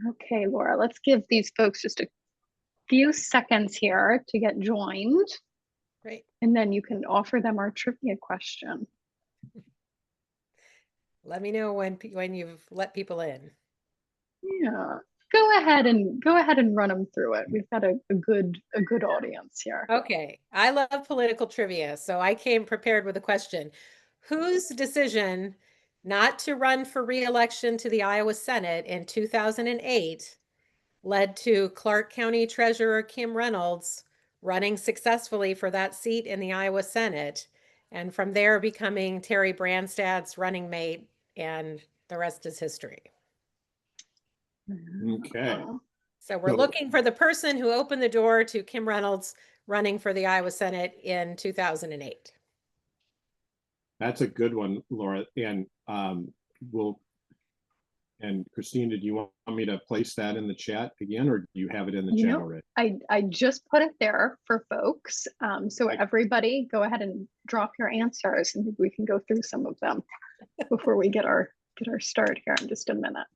Okay, Laura, let's give these folks just a few seconds here to get joined, Great. and then you can offer them our trivia question. Let me know when you've let people in. Yeah, go ahead and run them through it. We've got a good audience here. Okay, I love political trivia, so I came prepared with a question. Whose decision not to run for re-election to the Iowa Senate in 2008 led to Clark County Treasurer Kim Reynolds running successfully for that seat in the Iowa Senate, and from there becoming Terry Branstad's running mate, and the rest is history. Okay. So we're looking for the person who opened the door to Kim Reynolds running for the Iowa Senate in 2008. That's a good one, Laura. And Christine, did you want me to place that in the chat again, or do you have it in the chat already? I just put it there for folks. So everybody go ahead and drop your answers, and we can go through some of them before we get our start here in just a minute.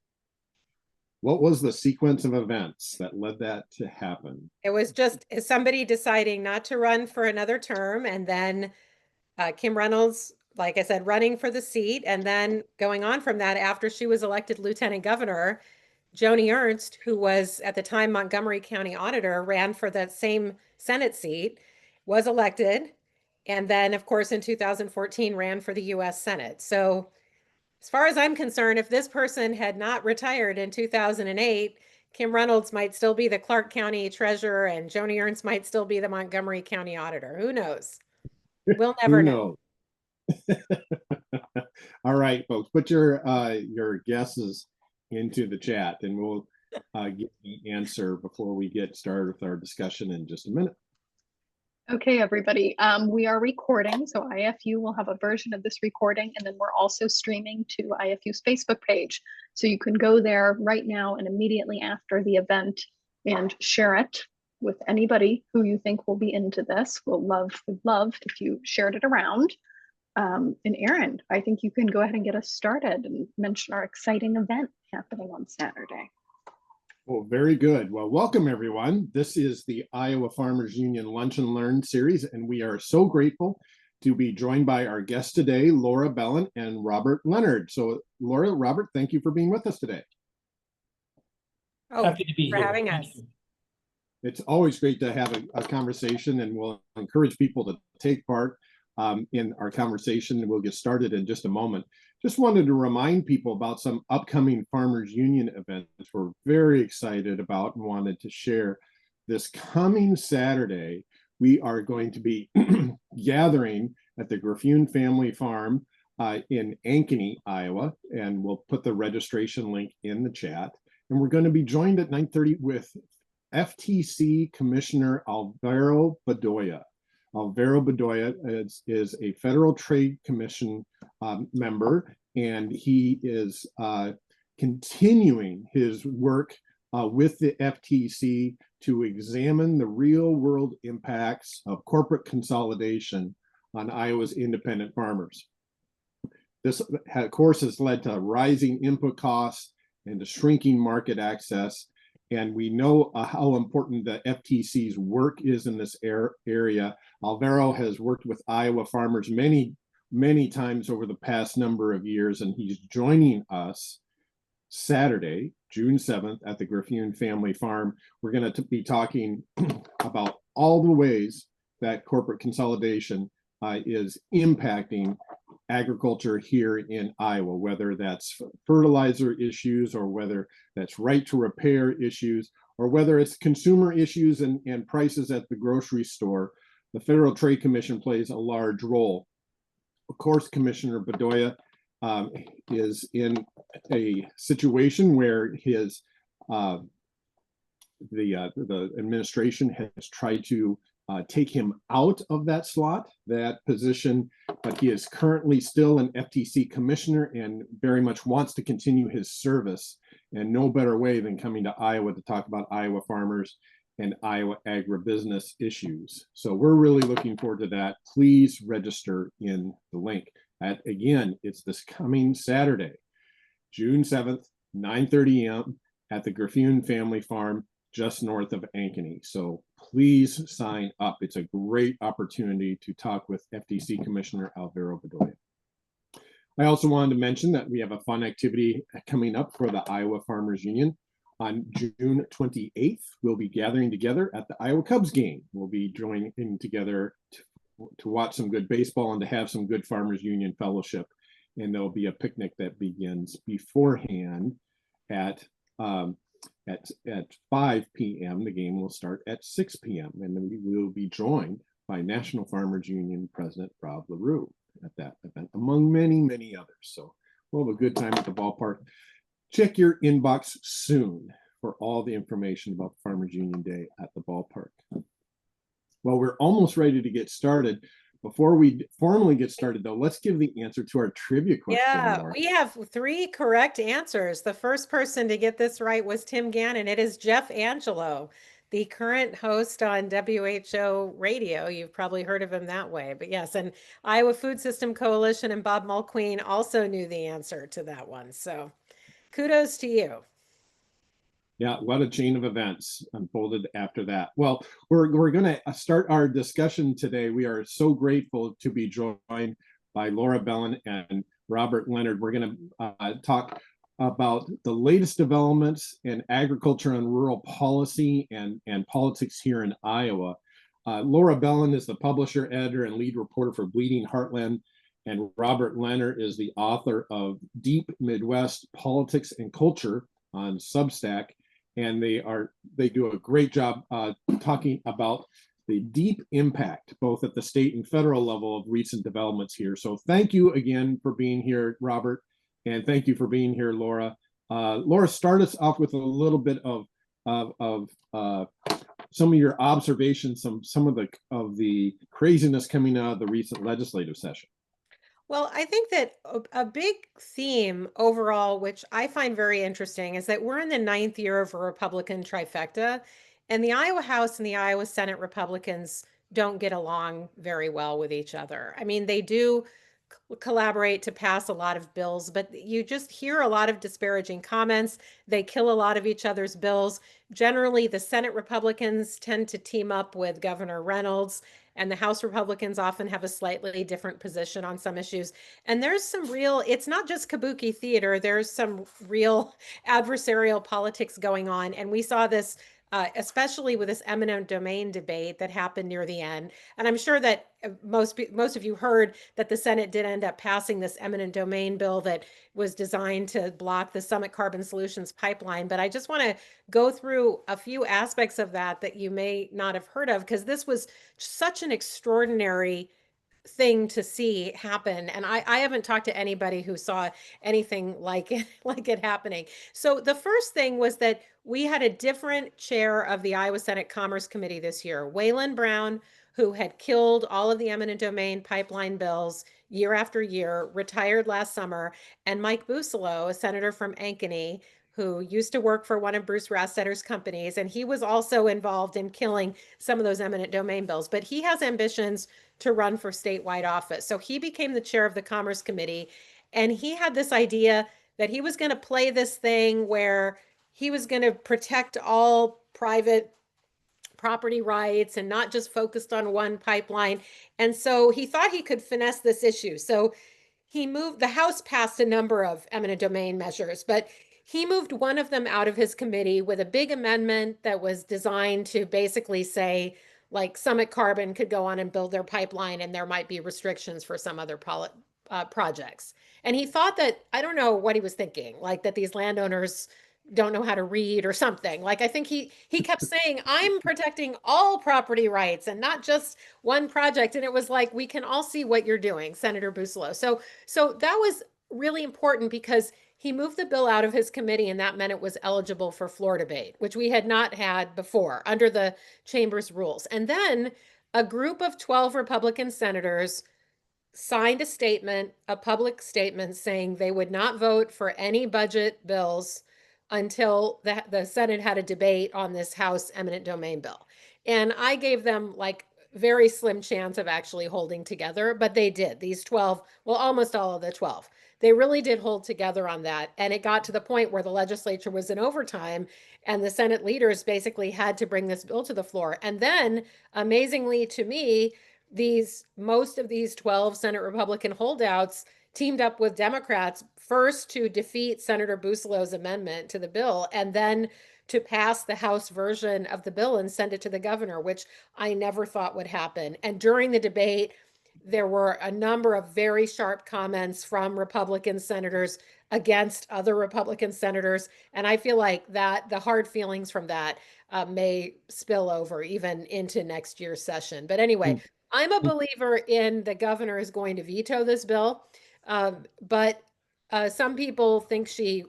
What was the sequence of events that led that to happen? It was just somebody deciding not to run for another term, and then Kim Reynolds, like I said, running for the seat, and then going on from that, after she was elected lieutenant governor, Joni Ernst, who was at the time Montgomery County auditor, ran for that same Senate seat, was elected, and then, of course, in 2014 ran for the U.S. Senate. So as far as I'm concerned, if this person had not retired in 2008, Kim Reynolds might still be the Clark County treasurer, and Joni Ernst might still be the Montgomery County auditor. Who knows? We'll never know. All right, folks, put your guesses into the chat, and we'll get the answer before we get started with our discussion in just a minute. Okay, everybody, we are recording, so IFU will have a version of this recording, and then we're also streaming to IFU's Facebook page. So you can go there right now and immediately after the event and share it with anybody who you think will be into this. We'd love if you shared it around. And Erin, I think you can go ahead and get us started and mention our exciting event happening on Saturday. Well, very good. Well, welcome everyone. This is the Iowa Farmers Union Lunch and Learn series, and we are so grateful to be joined by our guests today, Laura Belin and Robert Leonard. So Laura, Robert, thank you for being with us today. Oh, happy to be here. For having us. It's always great to have a conversation, and we'll encourage people to take part in our conversation, and we'll get started in just a moment. Just wanted to remind people about some upcoming Farmers Union events we're very excited about and wanted to share. This coming Saturday, we are going to be gathering at the Griffune Family Farm in Ankeny, Iowa, and we'll put the registration link in the chat. And we're going to be joined at 9:30 with FTC Commissioner Alvaro Bedoya. Alvaro Bedoya is a Federal Trade Commission member, and he is continuing his work with the FTC to examine the real-world impacts of corporate consolidation on Iowa's independent farmers. This, of course, has led to rising input costs and to shrinking market access. And we know how important the FTC's work is in this area. Alvaro has worked with Iowa farmers many times over the past number of years, and he's joining us Saturday, June 7th at the Griffune Family Farm. We're going to be talking about all the ways that corporate consolidation is impacting agriculture here in Iowa, whether that's fertilizer issues or whether that's right to repair issues or whether it's consumer issues and prices at the grocery store. The Federal Trade Commission plays a large role. Of course, Commissioner Bedoya is in a situation where his the administration has tried to take him out of that position, but he is currently still an FTC commissioner and very much wants to continue his service. And no better way than coming to Iowa to talk about Iowa farmers and Iowa agribusiness issues. So we're really looking forward to that. Please register in the link. Again, it's this coming Saturday, June 7th, 9:30 a.m. at the Griffune Family Farm just north of Ankeny. So please sign up. It's a great opportunity to talk with FTC Commissioner Alvaro Bedoya. I also wanted to mention that we have a fun activity coming up for the Iowa Farmers Union. On June 28th, we'll be gathering together at the Iowa Cubs game. We'll be joining together to watch some good baseball and to have some good Farmers Union fellowship. And there'll be a picnic that begins beforehand at 5 p.m. The game will start at 6 p.m. and then we will be joined by National Farmers Union President Rob LaRue at that event, among many, many others. So we'll have a good time at the ballpark. Check your inbox soon for all the information about Farmers Union Day at the ballpark. Well, we're almost ready to get started. Before we formally get started, though, let's give the answer to our trivia question. Yeah, Laura. we have 3 correct answers. The first person to get this right was Tim Gannon. It is Jeff Angelo, the current host on WHO radio. You've probably heard of him that way. But yes, and Iowa Food System Coalition and Bob Mulqueen also knew the answer to that one. So kudos to you. Yeah, what a chain of events unfolded after that. Well, we're going to start our discussion today. We are so grateful to be joined by Laura Belin and Robert Leonard. We're going to talk about the latest developments in agriculture and rural policy and politics here in Iowa. Laura Belin is the publisher, editor, and lead reporter for Bleeding Heartland, and Robert Leonard is the author of Deep Midwest Politics and Culture on Substack. And they do a great job talking about the deep impact, both at the state and federal level, of recent developments here. So thank you again for being here, Robert, and thank you for being here, Laura. Laura, start us off with a little bit of some of your observations, some of the craziness coming out of the recent legislative session. Well, I think that a big theme overall, which I find very interesting, is that we're in the 9th year of a Republican trifecta, and the Iowa House and the Iowa Senate Republicans don't get along very well with each other. I mean, they do collaborate to pass a lot of bills, but you just hear a lot of disparaging comments. They kill a lot of each other's bills. Generally, the Senate Republicans tend to team up with Governor Reynolds, and the House Republicans often have a slightly different position on some issues. And there's some real, it's not just kabuki theater, there's some real adversarial politics going on. And we saw this especially with this eminent domain debate that happened near the end. And I'm sure that most of you heard that the Senate did end up passing this eminent domain bill that was designed to block the Summit Carbon Solutions pipeline. But I just want to go through a few aspects of that you may not have heard of, because this was such an extraordinary thing to see happen. And I haven't talked to anybody who saw anything like it happening. So the first thing was that we had a different chair of the Iowa Senate Commerce Committee this year, Waylon Brown, who had killed all of the eminent domain pipeline bills year after year, retired last summer, and Mike Busolo, a senator from Ankeny, who used to work for one of Bruce Rastetter's companies, and he was also involved in killing some of those eminent domain bills. But he has ambitions to run for statewide office. So he became the chair of the Commerce Committee, and he had this idea that he was going to play this thing where he was going to protect all private property rights and not just focused on one pipeline. And so he thought he could finesse this issue. So he moved, the House passed a number of eminent domain measures, but he moved one of them out of his committee with a big amendment that was designed to basically say, like, Summit Carbon could go on and build their pipeline, and there might be restrictions for some other projects. And he thought that, I don't know what he was thinking, like that these landowners don't know how to read or something. Like, I think he kept saying, I'm protecting all property rights and not just one project. And it was like, we can all see what you're doing, Senator Busolo. So that was really important because he moved the bill out of his committee, and that meant it was eligible for floor debate, which we had not had before under the chamber's rules. And then a group of 12 Republican senators signed a statement, a public statement, saying they would not vote for any budget bills until the Senate had a debate on this House eminent domain bill. And I gave them like very slim chance of actually holding together, but they did. These 12, well, almost all of the 12. They really did hold together on that. And it got to the point where the legislature was in overtime and the Senate leaders basically had to bring this bill to the floor. And then, amazingly to me, most of these 12 Senate Republican holdouts teamed up with Democrats first to defeat Senator Buslow's amendment to the bill and then to pass the House version of the bill and send it to the governor, which I never thought would happen. And during the debate, there were a number of very sharp comments from Republican senators against other Republican senators. And I feel like that the hard feelings from that may spill over even into next year's session. But anyway, I'm a believer in the governor is going to veto this bill. But some people think she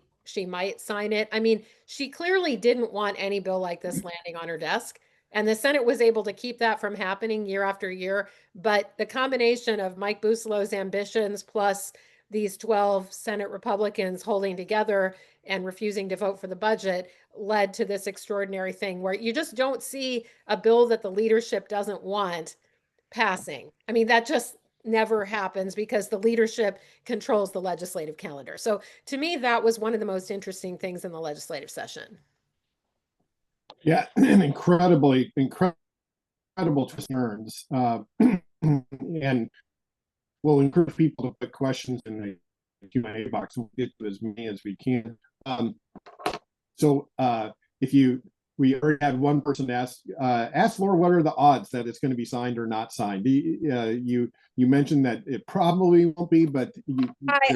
might sign it. I mean, she clearly didn't want any bill like this landing on her desk. And the Senate was able to keep that from happening year after year. But the combination of Mike Buslow's ambitions plus these 12 Senate Republicans holding together and refusing to vote for the budget led to this extraordinary thing where you just don't see a bill that the leadership doesn't want passing. I mean, that just never happens because the leadership controls the legislative calendar. So to me, that was one of the most interesting things in the legislative session. Yeah, incredible concerns. And we'll encourage people to put questions in the Q&A box. We'll get to as many as we can. We already had one person ask Laura, what are the odds that it's going to be signed or not signed? You mentioned that it probably won't be, but I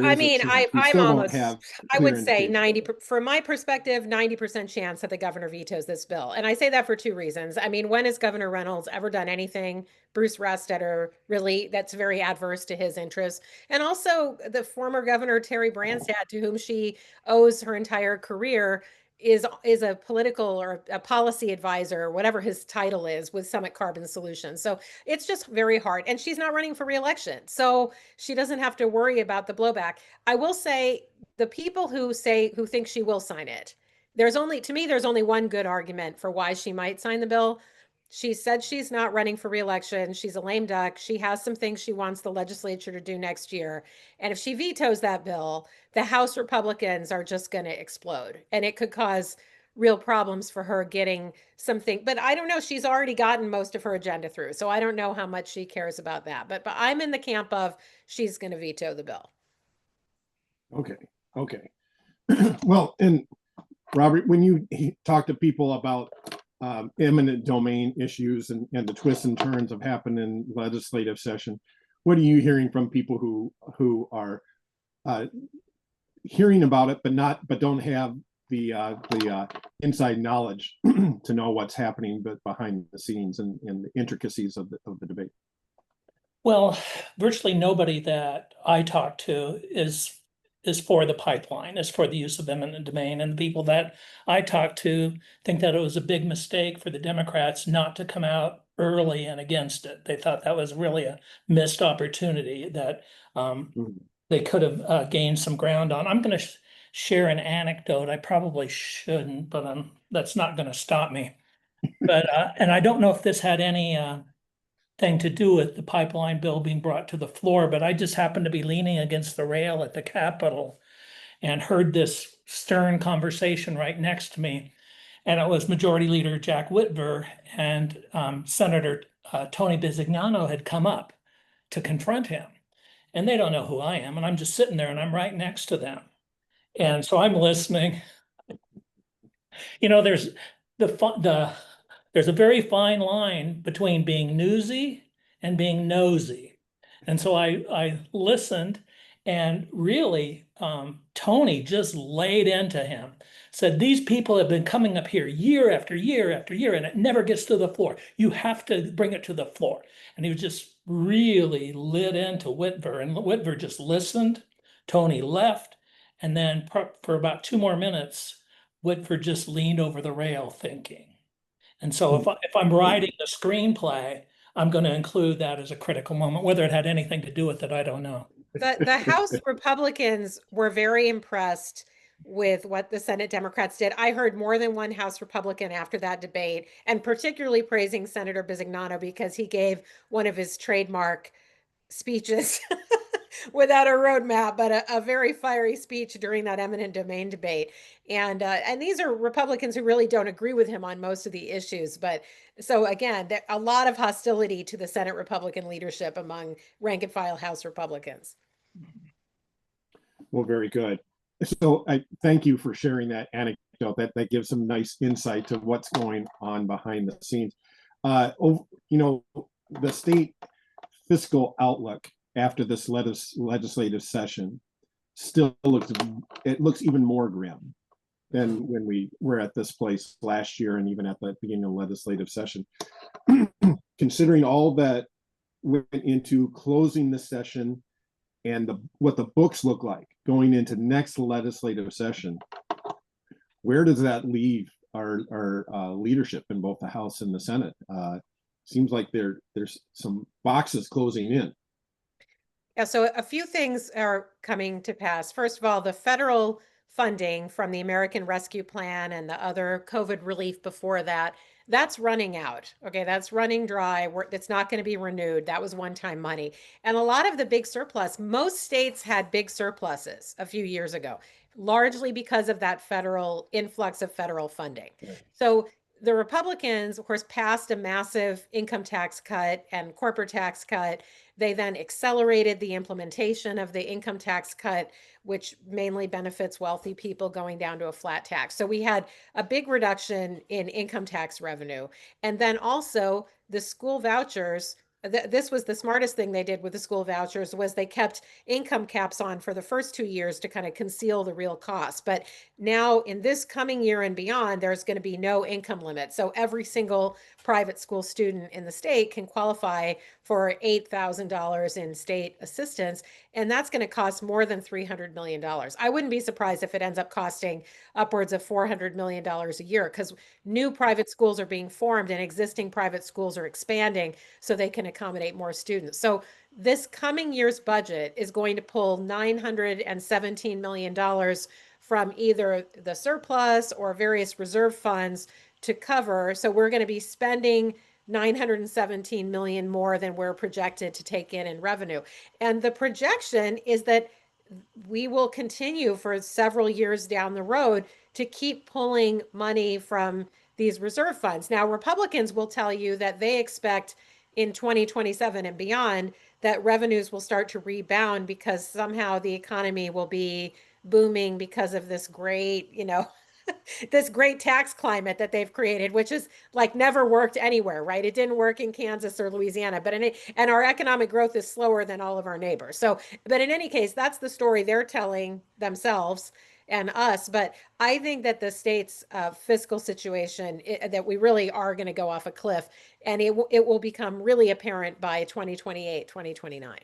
would say 90, from my perspective, 90% chance that the governor vetoes this bill. And I say that for two reasons. I mean, when has Governor Reynolds ever done anything, Bruce Rastetter, really, that's very adverse to his interests? And also the former governor, Terry Branstad, to whom she owes her entire career, is a political or a policy advisor, or whatever his title is, with Summit Carbon Solutions. So it's just very hard. And she's not running for reelection, so she doesn't have to worry about the blowback. I will say the people who think she will sign it, to me, there's only one good argument for why she might sign the bill. She said she's not running for reelection. She's a lame duck. She has some things she wants the legislature to do next year. And if she vetoes that bill, the House Republicans are just going to explode. And it could cause real problems for her getting something. But I don't know. She's already gotten most of her agenda through. So I don't know how much she cares about that. But I'm in the camp of she's going to veto the bill. Okay. Well, and Robert, when you talk to people about eminent domain issues and the twists and turns of happen in legislative session, what are you hearing from people who are hearing about it but don't have the inside knowledge to know what's happening behind the scenes and the intricacies of the debate? Well, virtually nobody that I talk to is for the pipeline, is for the use of eminent domain. And the people that I talk to think that it was a big mistake for the Democrats not to come out early and against it. They thought that was really a missed opportunity that they could have gained some ground on. I'm going to share an anecdote. I probably shouldn't, but that's not going to stop me. But and I don't know if this had any thing to do with the pipeline bill being brought to the floor, but I just happened to be leaning against the rail at the Capitol and heard this stern conversation right next to me. And it was Majority Leader Jack Whitver and Senator Tony Bisignano had come up to confront him. And they don't know who I am. And I'm just sitting there and I'm right next to them. And so I'm listening. You know, there's a very fine line between being newsy and being nosy. And so I listened, and really, Tony just laid into him, said, these people have been coming up here year after year after year, and it never gets to the floor. You have to bring it to the floor. And he was just really lit into Whitver, and Whitver just listened. Tony left. And then for about 2 more minutes, Whitver just leaned over the rail thinking. And so if I'm writing the screenplay, I'm going to include that as a critical moment. Whether it had anything to do with it, I don't know. The House Republicans were very impressed with what the Senate Democrats did. I heard more than one House Republican after that debate, and particularly praising Senator Bisignano because he gave one of his trademark speeches without a roadmap, but a very fiery speech during that eminent domain debate. And these are Republicans who really don't agree with him on most of the issues. But so again, a lot of hostility to the Senate Republican leadership among rank and file House Republicans. Well, very good. So I thank you for sharing that anecdote. That gives some nice insight to what's going on behind the scenes. The state fiscal outlook after this legislative session still looks even more grim than when we were at this place last year and even at the beginning of the legislative session. Considering all that went into closing the session and what the books look like going into next legislative session, where does that leave our leadership in both the House and the Senate? Seems like there's some boxes closing in. Yeah, so a few things are coming to pass. First of all, the federal funding from the American Rescue Plan and the other COVID relief before that, that's running out. Okay, that's running dry. It's not going to be renewed. That was one-time money. And a lot of the big surplus, most states had big surpluses a few years ago, largely because of that federal influx of federal funding. Right. So the Republicans, of course, passed a massive income tax cut and corporate tax cut. They then accelerated the implementation of the income tax cut, which mainly benefits wealthy people, going down to a flat tax. So we had a big reduction in income tax revenue. And then also the school vouchers. This was the smartest thing they did with the school vouchers, was they kept income caps on for the first 2 years to kind of conceal the real cost. But now in this coming year and beyond, there's going to be no income limit. So every single private school student in the state can qualify for $8,000 in state assistance. And that's going to cost more than $300 million. I wouldn't be surprised if it ends up costing upwards of $400 million a year, because new private schools are being formed and existing private schools are expanding so they can accommodate more students. So this coming year's budget is going to pull $917 million from either the surplus or various reserve funds to cover. So we're going to be spending $917 million more than we're projected to take in revenue. And the projection is that we will continue for several years down the road to keep pulling money from these reserve funds. Now, Republicans will tell you that they expect in 2027 and beyond that revenues will start to rebound because somehow the economy will be booming because of this great, this great tax climate that they've created, which is like never worked anywhere, right? It didn't work in Kansas or Louisiana, and our economic growth is slower than all of our neighbors. So, but in any case, that's the story they're telling themselves and us. But I think that the state's fiscal situation, that we really are going to go off a cliff, and it will become really apparent by 2028, 2029.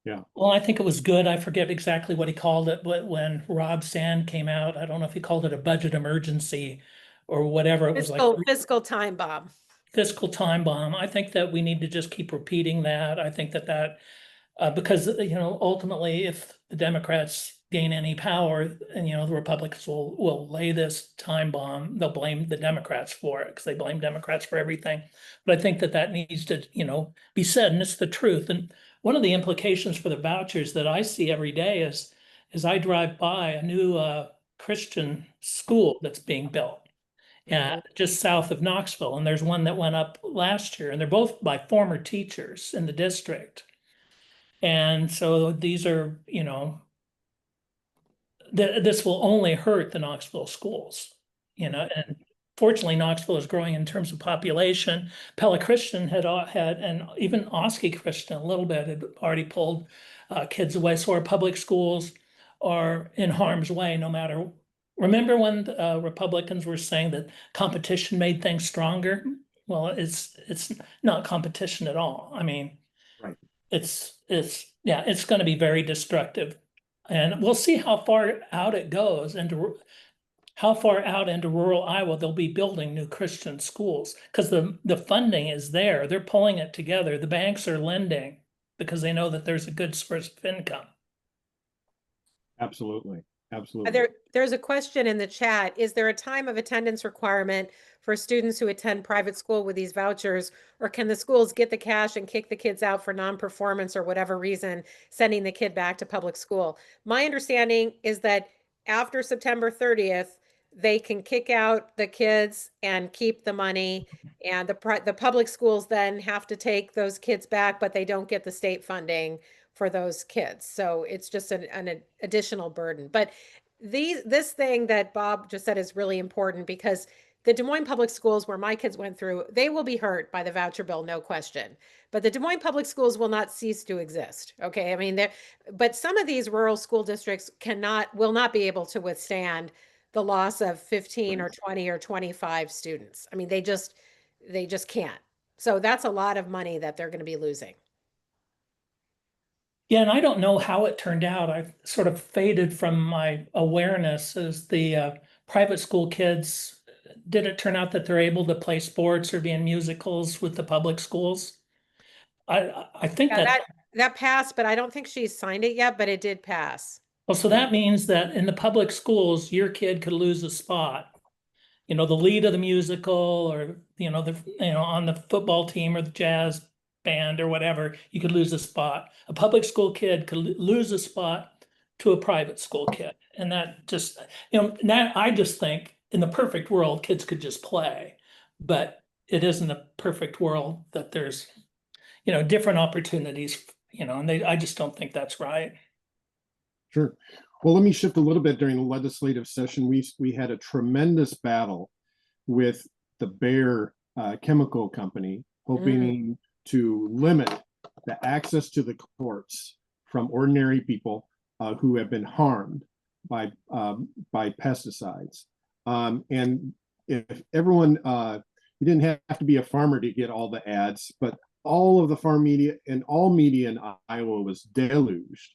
Yeah. Well, I think it was good. I forget exactly what he called it, but when Rob Sand came out, I don't know if he called it a budget emergency or whatever. It was like fiscal time bomb. Fiscal time bomb. I think that we need to just keep repeating that. I think that because ultimately, if the Democrats gain any power, and the Republicans will lay this time bomb, they'll blame the Democrats for it because they blame Democrats for everything. But I think that needs to be said, and it's the truth. And one of the implications for the vouchers that I see every day is I drive by a new Christian school that's being built just south of Knoxville, and there's one that went up last year, and they're both by former teachers in the district. And so these are, this will only hurt the Knoxville schools, and fortunately Knoxville is growing in terms of population. Pella Christian had, and even Oski Christian a little bit, had already pulled kids away. So our public schools are in harm's way no matter. Remember when Republicans were saying that competition made things stronger? Well, it's not competition at all. I mean, right. It's going to be very destructive, and we'll see how far out it goes into how far out into rural Iowa they'll be building new Christian schools, because the funding is there. They're pulling it together. The banks are lending because they know that there's a good source of income. Absolutely. Absolutely. There's a question in the chat. Is there a time of attendance requirement for students who attend private school with these vouchers, or can the schools get the cash and kick the kids out for non-performance or whatever reason, sending the kid back to public school? My understanding is that after September 30th, they can kick out the kids and keep the money, and the public schools then have to take those kids back, but they don't get the state funding for those kids. So it's just an additional burden. But this thing that Bob just said is really important, because the Des Moines public schools where my kids went through, they will be hurt by the voucher bill, no question. But the Des Moines public schools will not cease to exist. Okay. I mean, but some of these rural school districts will not be able to withstand the loss of 15 or 20 or 25 students. I mean, they just can't. So that's a lot of money that they're going to be losing. Yeah, and I don't know how it turned out. I've sort of faded from my awareness as the private school kids. Did it turn out that they're able to play sports or be in musicals with the public schools? I think Yeah, that, that passed, but I don't think she's signed it yet, but it did pass. well, so that means that in the public schools, your kid could lose a spot. You know, the lead of the musical, or on the football team or the jazz band or whatever, you could lose a spot. A public school kid could lose a spot to a private school kid. And that just, now I just think in the perfect world, kids could just play, but it isn't a perfect world, that there's, different opportunities, and I just don't think that's right. Sure. Well, let me shift a little bit. During the legislative session, we had a tremendous battle with the Bayer chemical company, hoping to limit the access to the courts from ordinary people who have been harmed by pesticides. And if everyone, you didn't have to be a farmer to get all the ads, but all of the farm media and all media in Iowa was deluged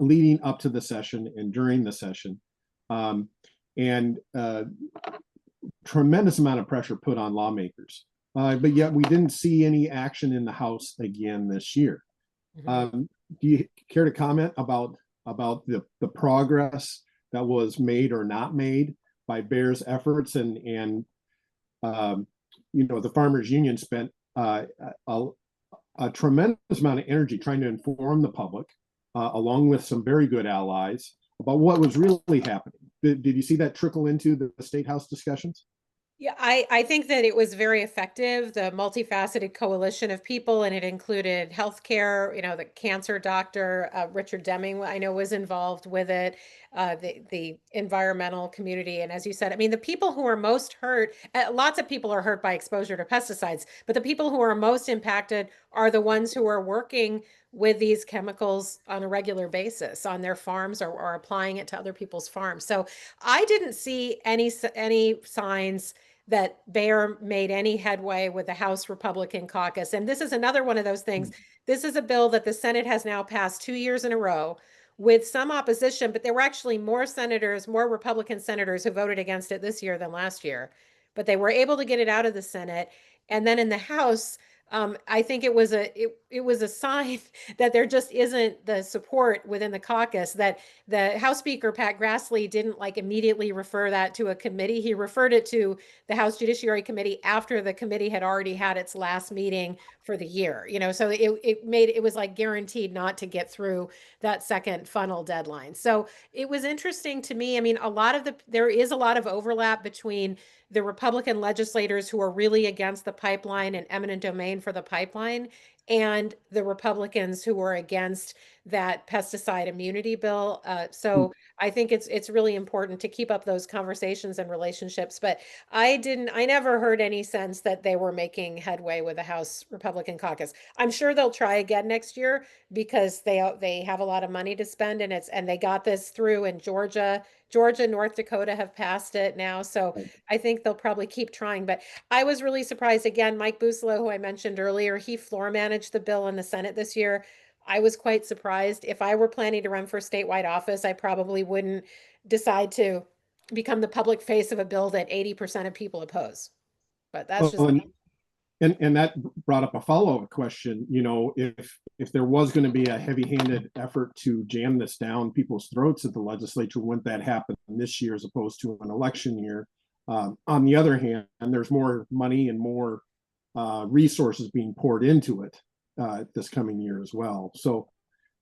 leading up to the session and during the session, and tremendous amount of pressure put on lawmakers. But yet we didn't see any action in the House again this year. Do you care to comment about the progress that was made or not made by Bayer's efforts? And the Farmers Union spent a tremendous amount of energy trying to inform the public, along with some very good allies, about what was really happening. Did you see that trickle into the State House discussions? Yeah, I think that it was very effective, the multifaceted coalition of people, and it included healthcare, the cancer doctor, Richard Deming, I know, was involved with it, the environmental community. And as you said, I mean, the people who are most hurt, lots of people are hurt by exposure to pesticides, but the people who are most impacted are the ones who are working with these chemicals on a regular basis on their farms, or applying it to other people's farms. So I didn't see any signs that Bayer made any headway with the House Republican caucus. And this is another one of those things. This is a bill that the Senate has now passed 2 years in a row with some opposition, but there were actually more Republican senators who voted against it this year than last year. But they were able to get it out of the Senate. And then in the House, I think it was a sign that there just isn't the support within the caucus, that the House Speaker, Pat Grassley, didn't immediately refer that to a committee. He referred it to the House Judiciary Committee after the committee had already had its last meeting for the year. So it was guaranteed not to get through that second funnel deadline. So it was interesting to me. I mean, there is a lot of overlap between the Republican legislators who are really against the pipeline and eminent domain for the pipeline, and the Republicans who were against that pesticide immunity bill. So I think it's really important to keep up those conversations and relationships. But I never heard any sense that they were making headway with the House Republican caucus. I'm sure they'll try again next year, because they have a lot of money to spend, and they got this through in Georgia, North Dakota have passed it now. So I think they'll probably keep trying. But I was really surprised. Again, Mike Busolo, who I mentioned earlier, he floor managed the bill in the Senate this year. I was quite surprised. If I were planning to run for statewide office, I probably wouldn't decide to become the public face of a bill that 80% of people oppose. But that's just me. And that brought up a follow-up question. You know, if there was going to be a heavy-handed effort to jam this down people's throats at the legislature, wouldn't that happen this year as opposed to an election year? On the other hand, there's more money and more resources being poured into it this coming year as well. So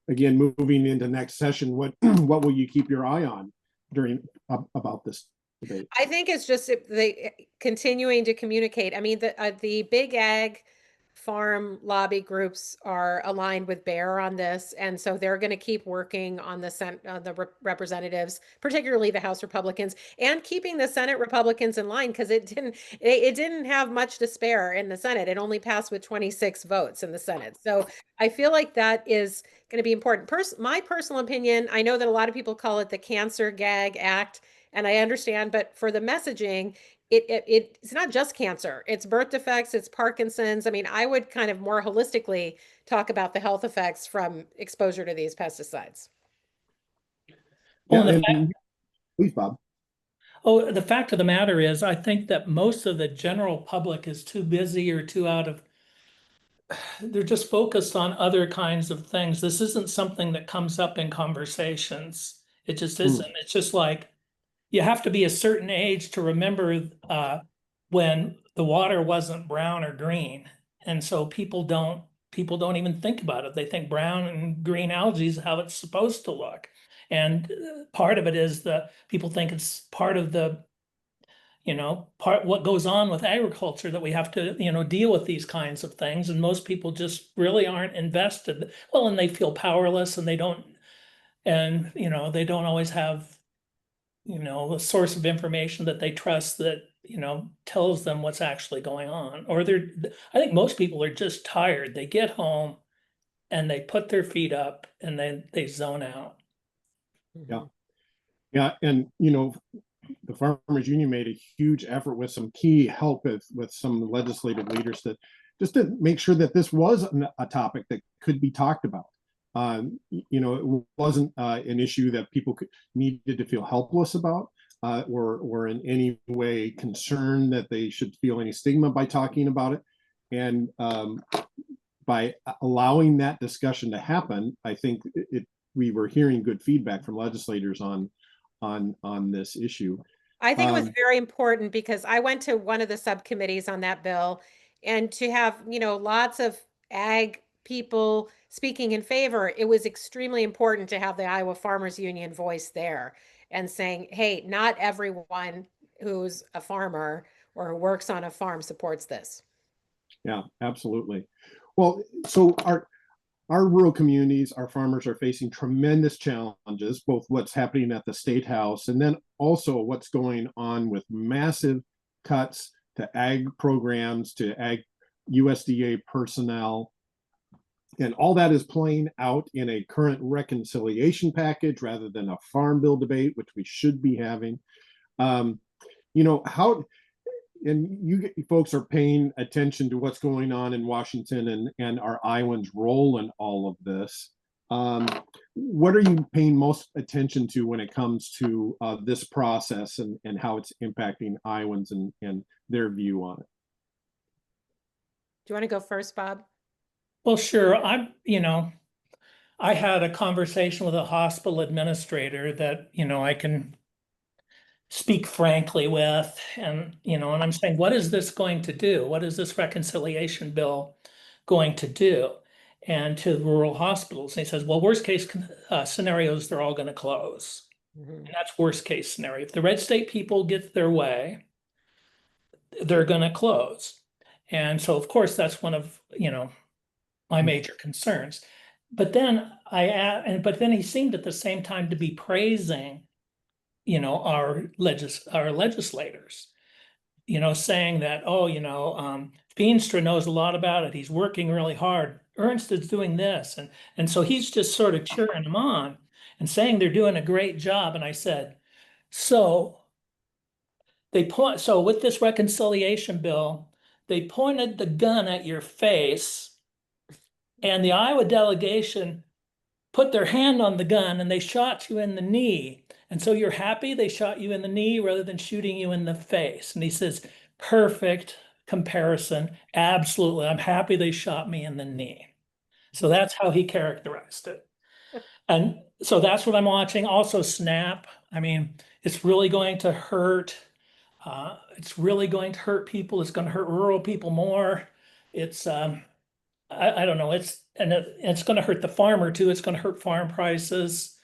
again, moving into next session, what what will you keep your eye on during about this debate? I think it's just they continuing to communicate. I mean, the big ag farm lobby groups are aligned with Bear on this, and so they're going to keep working on the representatives, particularly the House Republicans, and keeping the Senate Republicans in line, because it didn't have much to spare in the Senate. It only passed with 26 votes in the Senate. So I feel like that is going to be important. My personal opinion, I know that a lot of people call it the Cancer Gag Act, and I understand, but for the messaging, it's not just cancer, it's birth defects, it's Parkinson's. I mean, I would kind of more holistically talk about the health effects from exposure to these pesticides. Yeah, and please, Bob. Oh, the fact of the matter is, I think that most of the general public is too busy or too they're just focused on other kinds of things. This isn't something that comes up in conversations. It just isn't. It's just like, you have to be a certain age to remember when the water wasn't brown or green. And so people don't even think about it. They think brown and green algae is how it's supposed to look. And part of it is people think it's part of the, what goes on with agriculture, that we have to, deal with these kinds of things. And most people just really aren't invested. Well, and they feel powerless, and they don't always have a source of information that they trust that, tells them what's actually going on. Or I think most people are just tired. They get home and they put their feet up and then they zone out. Yeah. Yeah. And, the Farmers Union made a huge effort with some key help with some legislative leaders just to make sure that this was a topic that could be talked about. It wasn't an issue that people needed to feel helpless about or in any way concerned that they should feel any stigma by talking about it. And by allowing that discussion to happen, I think we were hearing good feedback from legislators on this issue. I think it was very important because I went to one of the subcommittees on that bill, and to have, lots of ag people speaking in favor, it was extremely important to have the Iowa Farmers Union voice there and saying, hey, not everyone who's a farmer or who works on a farm supports this. Yeah, absolutely. Well, so our rural communities, our farmers are facing tremendous challenges, both what's happening at the State House and then also what's going on with massive cuts to ag programs, to ag USDA personnel. And all that is playing out in a current reconciliation package rather than a farm bill debate, which we should be having. And you folks are paying attention to what's going on in Washington and our Iowans' role in all of this. What are you paying most attention to when it comes to this process and how it's impacting Iowans and their view on it? Do you want to go first, Bob? Well, sure. I had a conversation with a hospital administrator that, I can speak frankly with, and I'm saying, what is this going to do? What is this reconciliation bill going to do? And to the rural hospitals, and he says, well, worst case scenarios, they're all going to close. And that's worst case scenario. If the red state people get their way, they're going to close. And so, of course, that's one of, my major concerns. But then he seemed at the same time to be praising, our legislators, saying that, Veenstra knows a lot about it. He's working really hard. Ernst is doing this. And so he's just sort of cheering them on and saying they're doing a great job. And I said, so with this reconciliation bill, they pointed the gun at your face, and the Iowa delegation put their hand on the gun and they shot you in the knee. And so you're happy they shot you in the knee rather than shooting you in the face. And he says, perfect, comparison, absolutely. I'm happy they shot me in the knee. So that's how he characterized it. And so that's what I'm watching. Also, SNAP. I mean, it's really going to hurt. It's really going to hurt people. It's going to hurt rural people more. It's I don't know. It's going to hurt the farmer too. It's going to hurt farm prices.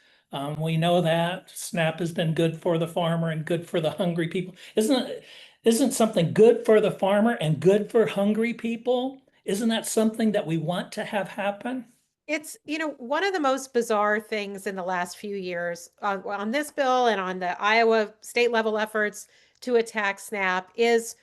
We know that SNAP has been good for the farmer and good for the hungry people. Isn't something good for the farmer and good for hungry people? Isn't that something that we want to have happen? It's, one of the most bizarre things in the last few years on this bill and on the Iowa state level efforts to attack SNAP is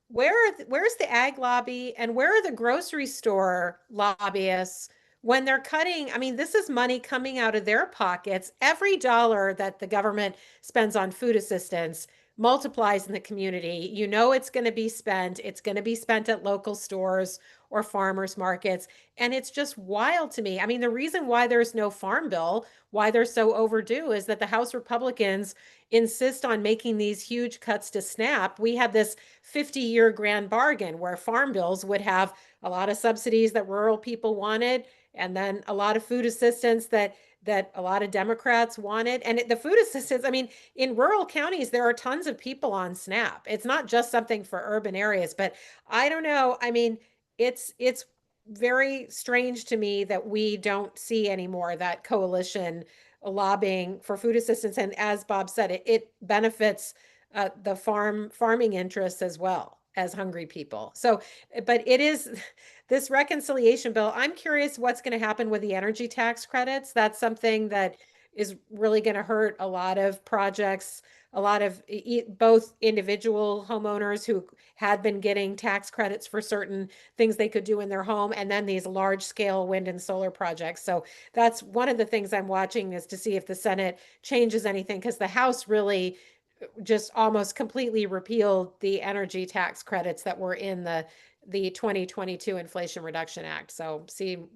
where's the ag lobby and where are the grocery store lobbyists when they're cutting? I mean, this is money coming out of their pockets. Every dollar that the government spends on food assistance multiplies in the community. It's going to be spent. It's going to be spent at local stores or farmers markets. And it's just wild to me. I mean, the reason why there's no farm bill, why they're so overdue, is that the House Republicans insist on making these huge cuts to SNAP. We had this 50-year grand bargain where farm bills would have a lot of subsidies that rural people wanted, and then a lot of food assistance that a lot of Democrats wanted. And the food assistance, I mean, in rural counties, there are tons of people on SNAP. It's not just something for urban areas, but I don't know. I mean, it's very strange to me that we don't see anymore that coalition lobbying for food assistance. And as Bob said, it benefits the farming interests as well as hungry people. So, but it is this reconciliation bill. I'm curious what's going to happen with the energy tax credits. That's something that is really going to hurt a lot of projects, a lot of both individual homeowners who had been getting tax credits for certain things they could do in their home, and then these large scale wind and solar projects. So that's one of the things I'm watching, is to see if the Senate changes anything, because the House really just almost completely repealed the energy tax credits that were in the 2022 Inflation Reduction Act. So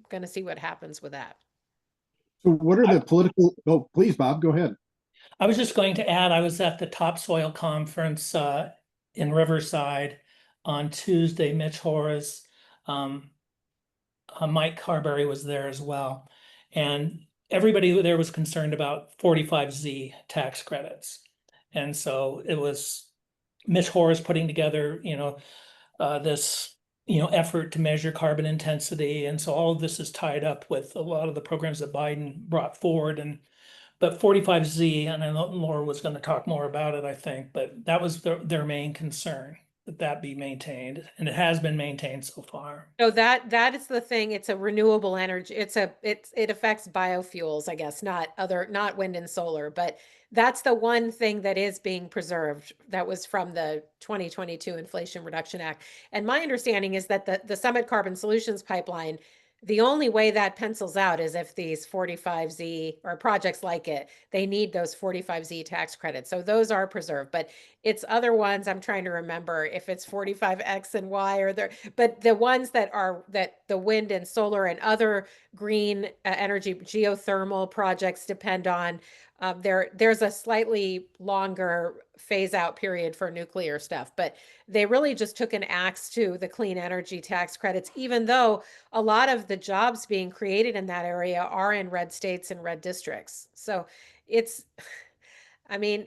going to see what happens with that. So what are the political, oh, please, Bob, go ahead. I was just going to add, I was at the Topsoil Conference in Riverside on Tuesday. Mitch Horace, Mike Carberry was there as well. And everybody there was concerned about 45Z tax credits. And so it was Mitch Horace putting together, this, effort to measure carbon intensity. And so all of this is tied up with a lot of the programs that Biden brought forward. But 45Z, and I know Laura was going to talk more about it, I think, but that was their main concern, that be maintained, and it has been maintained so far. So that is the thing. It's a renewable energy. It affects biofuels, I guess, not wind and solar, but that's the one thing that is being preserved. That was from the 2022 Inflation Reduction Act. And my understanding is that the Summit Carbon Solutions pipeline, the only way that pencils out is if these 45Z or projects like it, they need those 45Z tax credits. So those are preserved, but it's other ones. I'm trying to remember if it's 45X and Y but the ones that the wind and solar and other green energy geothermal projects depend on. There's a slightly longer phase out period for nuclear stuff, but they really just took an axe to the clean energy tax credits, even though a lot of the jobs being created in that area are in red states and red districts. So I mean,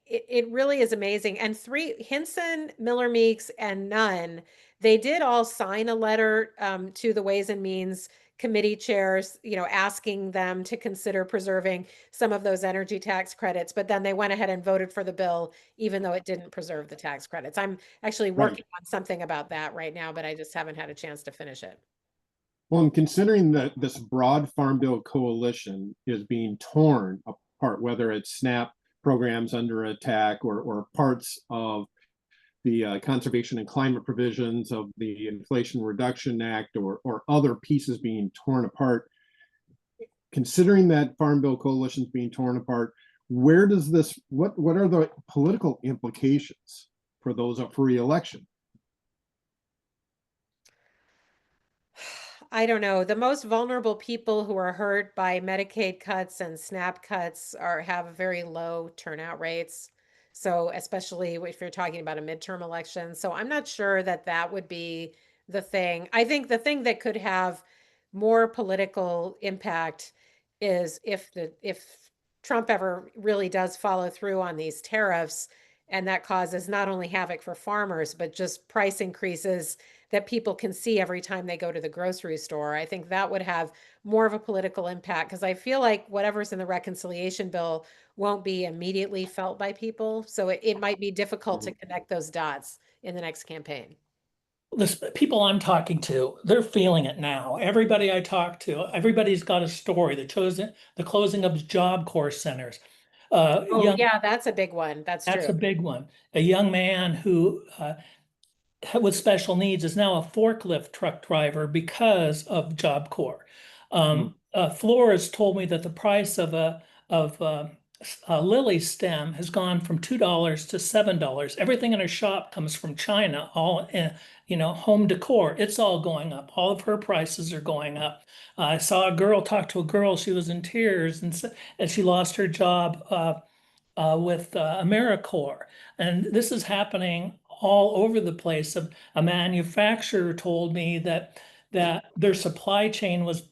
it really is amazing. And Hinson, Miller Meeks, and Nunn, they did all sign a letter to the Ways and Means committee chairs, asking them to consider preserving some of those energy tax credits. But then they went ahead and voted for the bill, even though it didn't preserve the tax credits. I'm actually working on something about that right now, but I just haven't had a chance to finish it. Well, and considering that this broad Farm Bill coalition is being torn apart, whether it's SNAP programs under attack or parts of the conservation and climate provisions of the Inflation Reduction Act or other pieces being torn apart, considering that Farm Bill coalition is being torn apart, where does this, what are the political implications for those up for re-election? I don't know. The most vulnerable people who are hurt by Medicaid cuts and SNAP cuts have very low turnout rates. So especially if you're talking about a midterm election. So I'm not sure that that would be the thing. I think the thing that could have more political impact is if Trump ever really does follow through on these tariffs, and that causes not only havoc for farmers, but just price increases that people can see every time they go to the grocery store. I think that would have more of a political impact, because I feel like whatever's in the reconciliation bill won't be immediately felt by people. So it might be difficult to connect those dots in the next campaign. The people I'm talking to, they're feeling it now. Everybody I talk to, everybody's got a story. The closing of Job Corps centers. Oh, yeah, that's a big one. That's That's true. a big one. A young man who with special needs is now a forklift truck driver because of Job Corps. Flores told me that the price of a lily stem has gone from $2 to $7. Everything in her shop comes from China, all home decor. It's all going up. All of her prices are going up. I saw a girl talk to a girl. She was in tears and she lost her job with AmeriCorps. And this is happening all over the place. A manufacturer told me that their supply chain was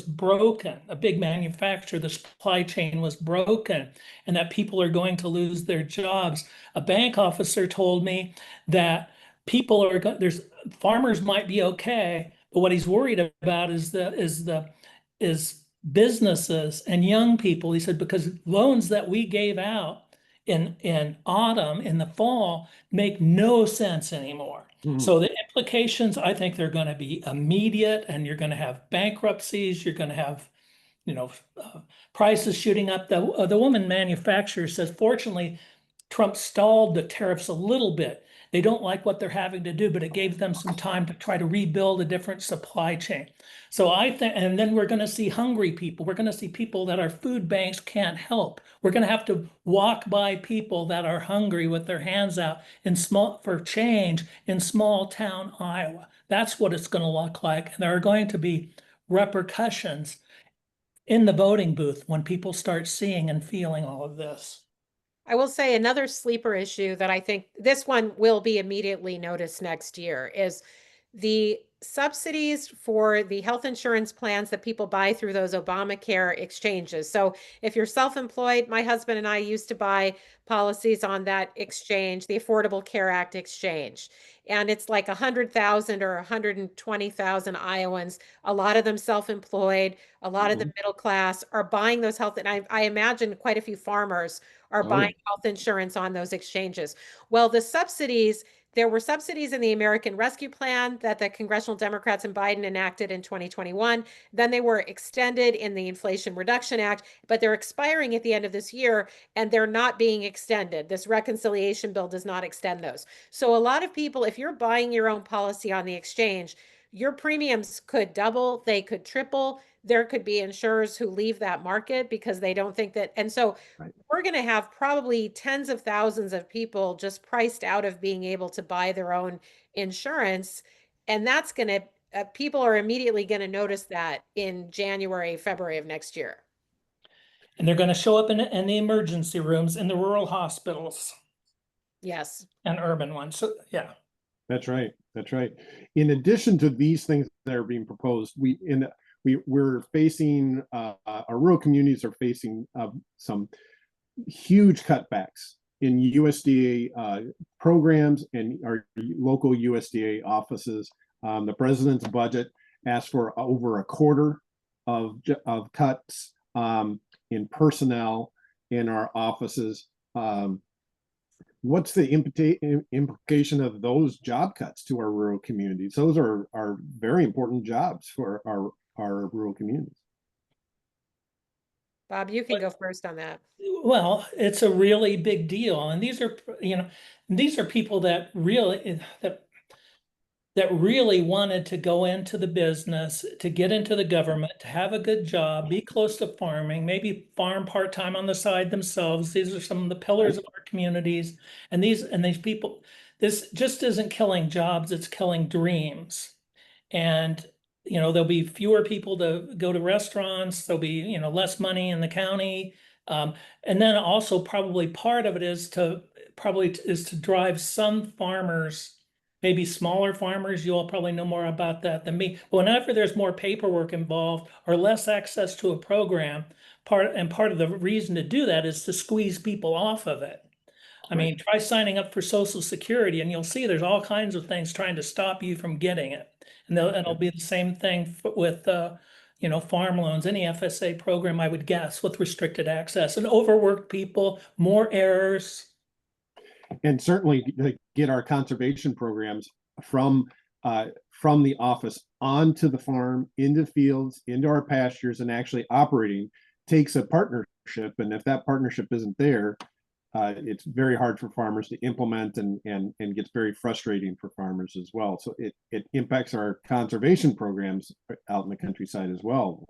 broken. A big manufacturer, the supply chain was broken, and that people are going to lose their jobs. A bank officer told me that there's farmers might be okay, but what he's worried about is businesses and young people. He said, because loans that we gave out in autumn, in the fall, make no sense anymore. So the implications, I think they're going to be immediate, and you're going to have bankruptcies. You're going to have, prices shooting up. The woman manufacturer says, fortunately, Trump stalled the tariffs a little bit. They don't like what they're having to do, but it gave them some time to try to rebuild a different supply chain. So I think, and then we're going to see hungry people. We're going to see people that our food banks can't help. We're going to have to walk by people that are hungry with their hands out for change in small town Iowa. That's what it's going to look like. And there are going to be repercussions in the voting booth when people start seeing and feeling all of this. I will say another sleeper issue that I think this one will be immediately noticed next year is the subsidies for the health insurance plans that people buy through those Obamacare exchanges. So if you're self-employed, my husband and I used to buy policies on that exchange, the Affordable Care Act exchange. And it's like 100,000 or 120,000 Iowans, a lot of them self-employed, a lot of the middle class are buying those health. And I imagine quite a few farmers are buying health insurance on those exchanges. Well, there were subsidies in the American Rescue Plan that the congressional Democrats and Biden enacted in 2021. Then they were extended in the Inflation Reduction Act, but they're expiring at the end of this year, and they're not being extended. This reconciliation bill does not extend those. So a lot of people, if you're buying your own policy on the exchange, your premiums could double, they could triple. There could be insurers who leave that market because they don't think that. And so we're going to have probably tens of thousands of people just priced out of being able to buy their own insurance. And that's going to, people are immediately going to notice that in January, February of next year. And they're going to show up in the emergency rooms in the rural hospitals. Yes. And urban ones. So, yeah. That's right. That's right. In addition to these things that are being proposed, we're facing, our rural communities are facing some huge cutbacks in USDA programs and our local USDA offices. The president's budget asked for over a quarter of cuts in personnel in our offices. What's the implication of those job cuts to our rural communities? Those are very important jobs for our rural communities. Bob, you can go first on that. Well, it's a really big deal. And these are people that really wanted to go into the business, to get into the government, to have a good job, be close to farming, maybe farm part-time on the side themselves. These are some of the pillars of our communities. And these people, this just isn't killing jobs, it's killing dreams. And there'll be fewer people to go to restaurants, there'll be, less money in the county. And then also probably part of it is to probably is to drive some farmers, maybe smaller farmers, you all probably know more about that than me. Whenever there's more paperwork involved or less access to a program, part of the reason to do that is to squeeze people off of it. I mean, try signing up for Social Security and you'll see there's all kinds of things trying to stop you from getting it. And it'll be the same thing with, you know, farm loans, any FSA program, I would guess, with restricted access and overworked people, more errors. And certainly to get our conservation programs from the office onto the farm, into fields, into our pastures, and actually operating takes a partnership. And if that partnership isn't there, it's very hard for farmers to implement and gets very frustrating for farmers as well. So it impacts our conservation programs out in the countryside as well.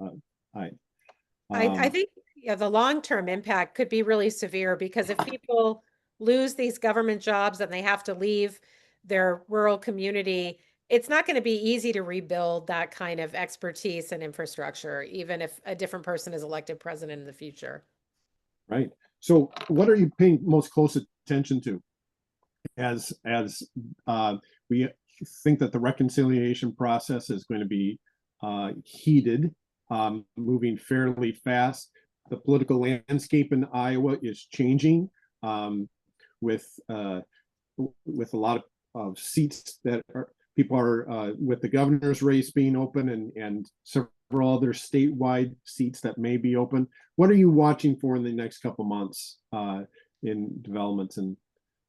I think the long-term impact could be really severe because if people lose these government jobs and they have to leave their rural community, it's not going to be easy to rebuild that kind of expertise and infrastructure, even if a different person is elected president in the future. Right. So what are you paying most close attention to as we think that the reconciliation process is going to be heated, moving fairly fast? The political landscape in Iowa is changing with a lot of seats that people are with the governor's race being open and several other statewide seats that may be open. What are you watching for in the next couple months in developments in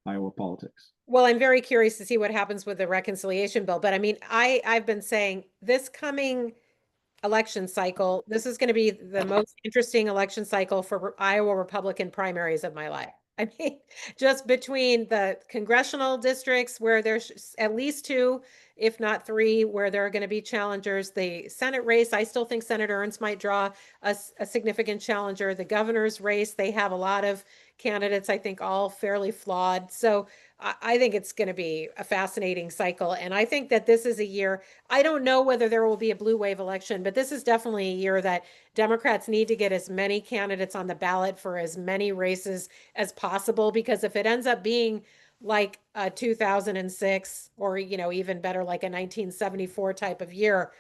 Iowa politics? Well, I'm very curious to see what happens with the reconciliation bill. But I mean, I've been saying this coming election cycle, this is going to be the most interesting election cycle for Iowa Republican primaries of my life. I mean, just between the congressional districts where there's at least 2, if not 3, where there are going to be challengers. The Senate race, I still think Senator Ernst might draw a significant challenger. The governor's race, they have a lot of candidates, I think all fairly flawed. So I think it's going to be a fascinating cycle. And I think that this is a year, I don't know whether there will be a blue wave election, but this is definitely a year that Democrats need to get as many candidates on the ballot for as many races as possible, because if it ends up being like a 2006 or, you know, even better, like a 1974 type of year,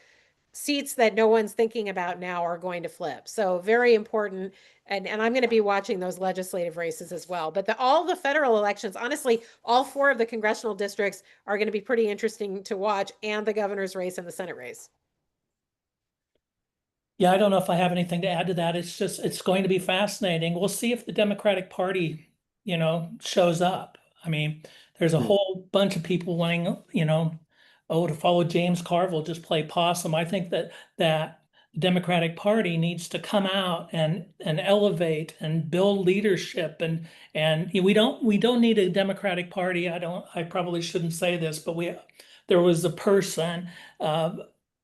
seats that no one's thinking about now are going to flip. So very important. And I'm going to be watching those legislative races as well. But all the federal elections, honestly, all 4 of the congressional districts are going to be pretty interesting to watch, and the governor's race and the Senate race. Yeah, I don't know if I have anything to add to that. It's just, it's going to be fascinating. We'll see if the Democratic Party, you know, shows up. I mean, there's a whole bunch of people wanting, you know, to follow James Carville, just play possum. I think that the Democratic Party needs to come out and elevate and build leadership, and we don't need a Democratic Party. I probably shouldn't say this, but there was a person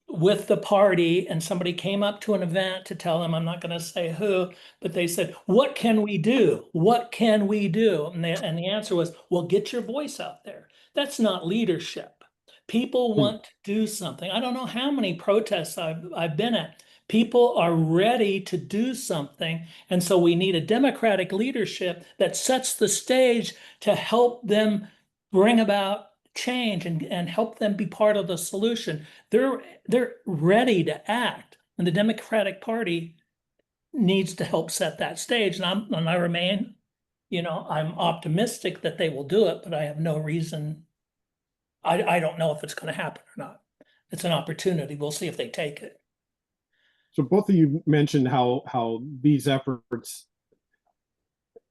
with the party, and somebody came up to an event to tell them, I'm not going to say who, but they said, what can we do? What can we do? And the answer was, well, get your voice out there. That's not leadership. People want to do something. I don't know how many protests I've been at. People are ready to do something. And so we need a Democratic leadership that sets the stage to help them bring about change and help them be part of the solution. They're ready to act. And the Democratic Party needs to help set that stage. And I remain, you know, I'm optimistic that they will do it, but I have no reason. I don't know if it's going to happen or not. It's an opportunity. We'll see if they take it. So both of you mentioned how these efforts,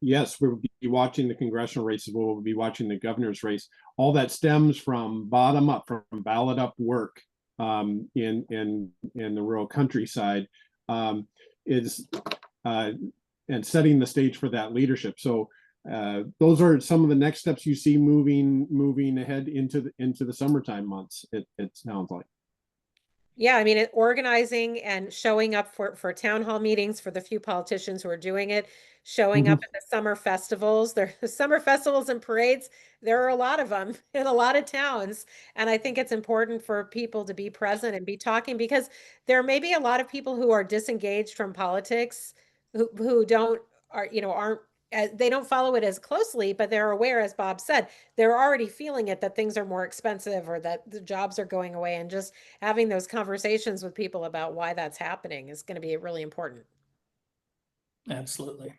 yes, we'll be watching the congressional races, we'll be watching the governor's race. All that stems from bottom up, from ballot up work in the rural countryside, is and setting the stage for that leadership. So those are some of the next steps you see moving ahead into the summertime months. It sounds like. Yeah, I mean, organizing and showing up for town hall meetings for the few politicians who are doing it, showing up at the summer festivals. The summer festivals and parades, there are a lot of them in a lot of towns. And I think it's important for people to be present and be talking, because there may be a lot of people who are disengaged from politics, who aren't they don't follow it as closely, but they're aware, as Bob said, they're already feeling it, that things are more expensive or that the jobs are going away, and just having those conversations with people about why that's happening is going to be really important. Absolutely.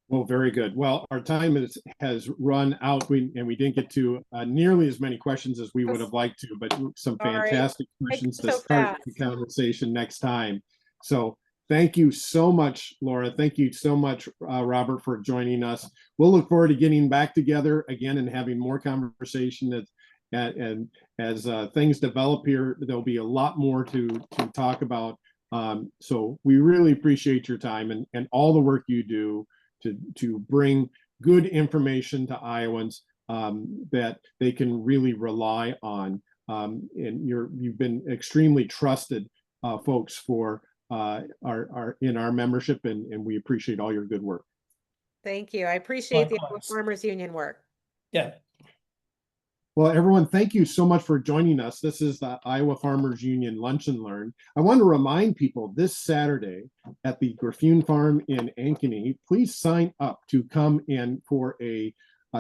Well, very good. Well, our time has run out, and we didn't get to nearly as many questions as we would have liked to, but some All right. fantastic questions to So start fast. the conversation next time. So thank you so much, Laura. Thank you so much, Robert, for joining us. We'll look forward to getting back together again and having more conversation. And as things develop here, there'll be a lot more to talk about. So we really appreciate your time and all the work you do to bring good information to Iowans that they can really rely on. And you've been extremely trusted folks for our in our membership, and we appreciate all your good work. Thank you. I appreciate the Likewise. Farmers Union work. Yeah. Well, everyone, thank you so much for joining us. This is the Iowa Farmers Union Lunch and Learn. I want to remind people this Saturday at the Grafune Farm in Ankeny, please sign up to come in for a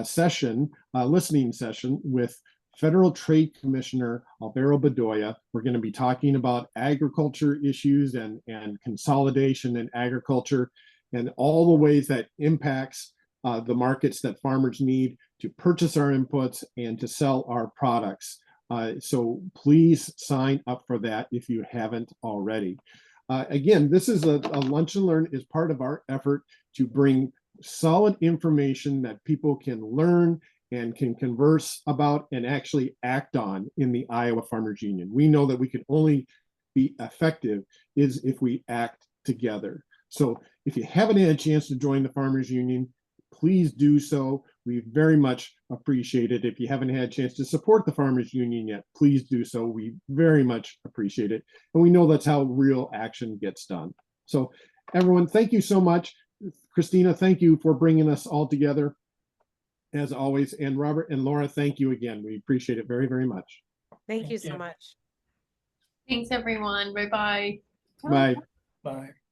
session, a listening session with Federal Trade Commissioner Alvaro Bedoya. We're going to be talking about agriculture issues and consolidation in agriculture and all the ways that impacts the markets that farmers need to purchase our inputs and to sell our products. So please sign up for that if you haven't already. Again, this is a lunch and learn is part of our effort to bring solid information that people can learn and can converse about and actually act on in the Iowa Farmers Union. We know that we can only be effective is if we act together. So if you haven't had a chance to join the Farmers Union, please do so. We very much appreciate it. If you haven't had a chance to support the Farmers Union yet, please do so. We very much appreciate it. And we know that's how real action gets done. So everyone, thank you so much. Christina, thank you for bringing us all together as always. And Robert and Laura, thank you again. We appreciate it very, very much. Thank you so much. Thanks, everyone. Bye-bye. Bye. Bye.